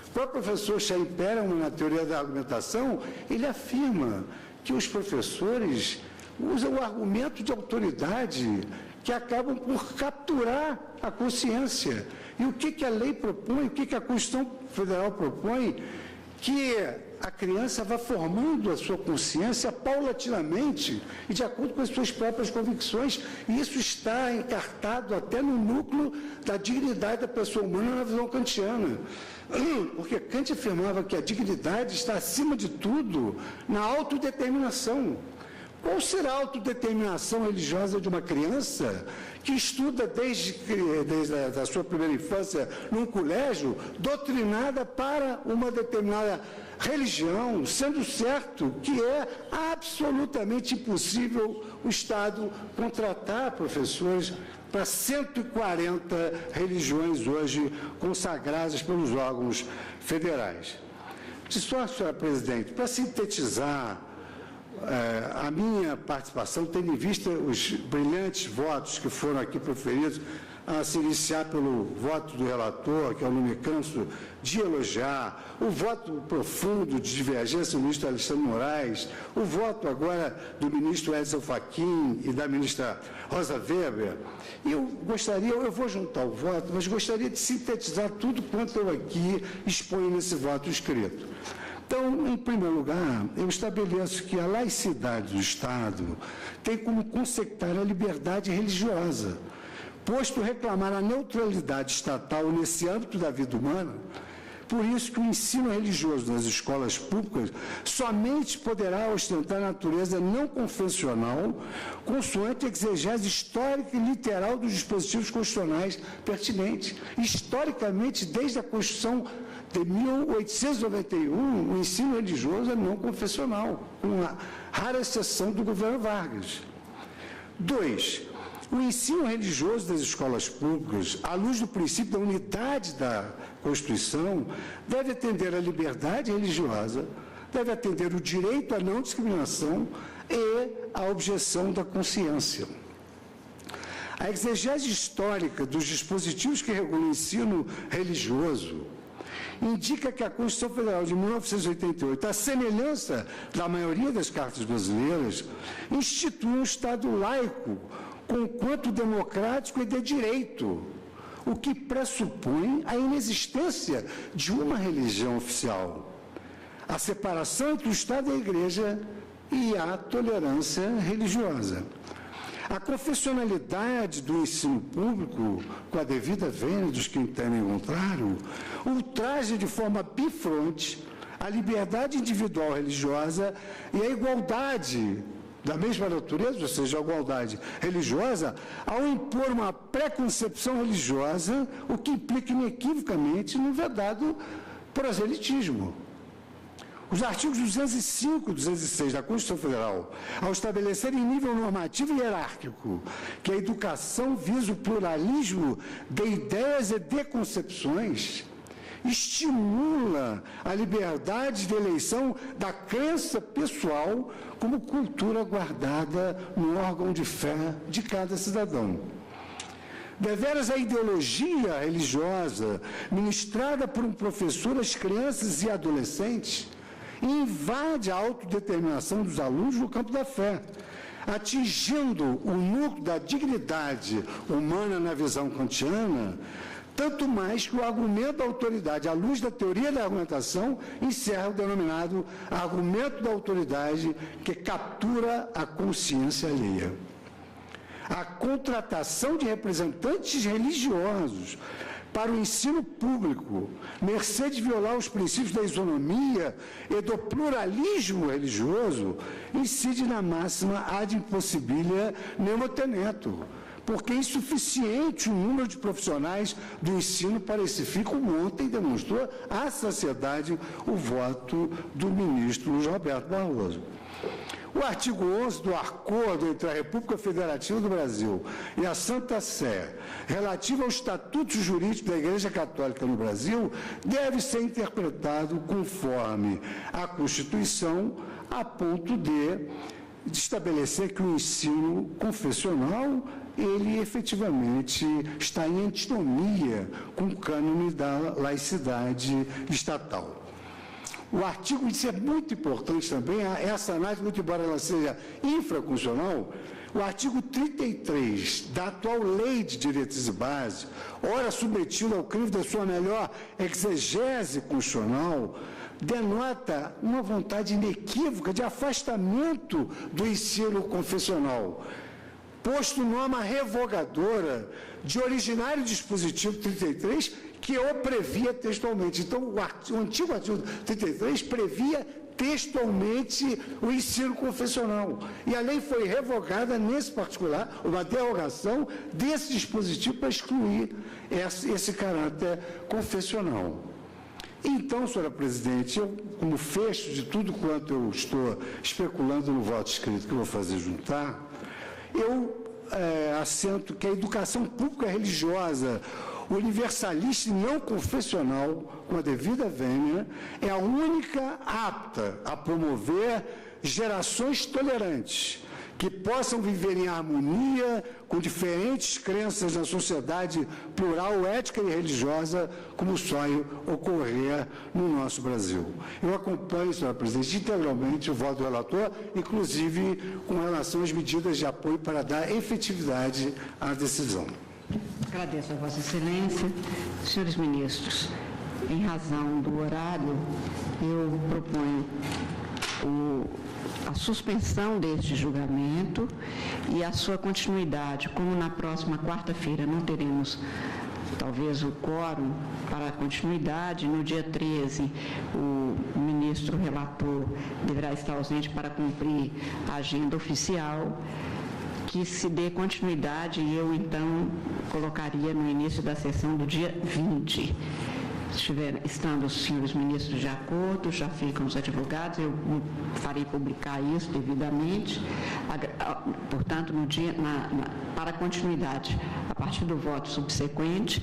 O próprio professor Chaim Perelman, na teoria da argumentação, ele afirma que os professores usam o argumento de autoridade que acabam por capturar a consciência. E o que a lei propõe, o que a Constituição Federal propõe? Que a criança vá formando a sua consciência paulatinamente e de acordo com as suas próprias convicções. E isso está encartado até no núcleo da dignidade da pessoa humana na visão kantiana. Porque Kant afirmava que a dignidade está acima de tudo na autodeterminação. Qual será a autodeterminação religiosa de uma criança que estuda desde a sua primeira infância num colégio, doutrinada para uma determinada religião, sendo certo que é absolutamente impossível o Estado contratar professores para 140 religiões hoje consagradas pelos órgãos federais. Só, senhora presidente, para sintetizar a minha participação, tendo em vista os brilhantes votos que foram aqui proferidos, a se iniciar pelo voto do relator, que eu não me canso de elogiar, o voto profundo de divergência do ministro Alexandre Moraes, o voto agora do ministro Edson Fachin e da ministra Rosa Weber. Eu vou juntar o voto, mas gostaria de sintetizar tudo quanto eu aqui exponho nesse voto escrito. Então, em primeiro lugar, eu estabeleço que a laicidade do Estado tem como consectária a liberdade religiosa, posto reclamar a neutralidade estatal nesse âmbito da vida humana. Por isso que o ensino religioso nas escolas públicas somente poderá ostentar natureza não confessional, consoante a exegese histórica e literal dos dispositivos constitucionais pertinentes. Historicamente, desde a Constituição de 1891, o ensino religioso é não confessional, com a rara exceção do governo Vargas. 2. O ensino religioso das escolas públicas, à luz do princípio da unidade da Constituição, deve atender à liberdade religiosa, deve atender o direito à não discriminação e à objeção da consciência. A exegese histórica dos dispositivos que regulam o ensino religioso indica que a Constituição Federal de 1988, à semelhança da maioria das cartas brasileiras, institui um Estado laico, conquanto democrático e de direito, o que pressupõe a inexistência de uma religião oficial, a separação entre o Estado e a Igreja e a tolerância religiosa. A confessionalidade do ensino público, com a devida vênia dos que entendem o contrário, ultraja de forma bifronte a liberdade individual religiosa e a igualdade da mesma natureza, ou seja, a igualdade religiosa, ao impor uma preconcepção religiosa, o que implica inequivocamente no vedado proselitismo. Os artigos 205 e 206 da Constituição Federal, ao estabelecer em nível normativo e hierárquico que a educação visa o pluralismo de ideias e de concepções, estimula a liberdade de eleição da crença pessoal como cultura guardada no órgão de fé de cada cidadão. Deveras, a ideologia religiosa ministrada por um professor às crianças e adolescentes invade a autodeterminação dos alunos no campo da fé, atingindo o núcleo da dignidade humana na visão kantiana, tanto mais que o argumento da autoridade, à luz da teoria da argumentação, encerra o denominado argumento da autoridade, que captura a consciência alheia. A contratação de representantes religiosos para o ensino público, mercê de violar os princípios da isonomia e do pluralismo religioso, incide na máxima ad impossibilia nemo tenetur, porque é insuficiente o número de profissionais do ensino para esse fim, como ontem demonstrou à sociedade o voto do ministro Luiz Roberto Barroso. O artigo 11 do Acordo entre a República Federativa do Brasil e a Santa Sé, relativo ao Estatuto Jurídico da Igreja Católica no Brasil, deve ser interpretado conforme a Constituição, a ponto de estabelecer que o ensino confessional, ele efetivamente está em antinomia com o cânone da laicidade estatal. O artigo, isso é muito importante também, essa análise, muito embora ela seja infraconstitucional, o artigo 33 da atual Lei de Diretrizes e Bases, ora submetido ao crivo da sua melhor exegese constitucional, denota uma vontade inequívoca de afastamento do ensino confessional, posto norma revogadora de originário dispositivo 33, que o previa textualmente. Então, o antigo artigo 33 previa textualmente o ensino confessional. E a lei foi revogada, nesse particular, uma derrogação desse dispositivo para excluir esse caráter confessional. Então, senhora presidente, eu, como fecho de tudo quanto eu estou especulando no voto escrito que eu vou fazer juntar, eu assento que a educação pública religiosa, universalista e não confessional, com a devida vênia, é a única apta a promover gerações tolerantes, que possam viver em harmonia com diferentes crenças na sociedade plural, ética e religiosa, como sonho ocorrer no nosso Brasil. Eu acompanho, senhora presidente, integralmente o voto do relator, inclusive com relação às medidas de apoio para dar efetividade à decisão. Agradeço a Vossa Excelência. Senhores ministros, em razão do horário, eu proponho a suspensão deste julgamento e a sua continuidade. Como na próxima quarta-feira não teremos, talvez, o quórum para a continuidade, no dia 13, o ministro relator deverá estar ausente para cumprir a agenda oficial, que se dê continuidade e eu, então, colocaria no início da sessão do dia 20. Estando os senhores ministros de acordo, já ficam os advogados, eu farei publicar isso devidamente, portanto, no dia, para a continuidade, a partir do voto subsequente,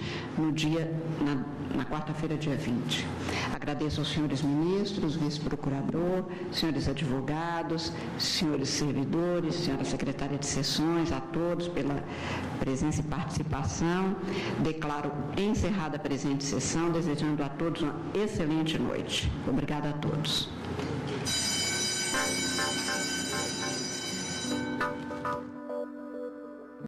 na quarta-feira, dia 20. Agradeço aos senhores ministros, vice-procurador, senhores advogados, senhores servidores, senhora secretária de sessões, a todos pela presença e participação. Declaro encerrada a presente sessão, desejando a todos uma excelente noite. Obrigada a todos.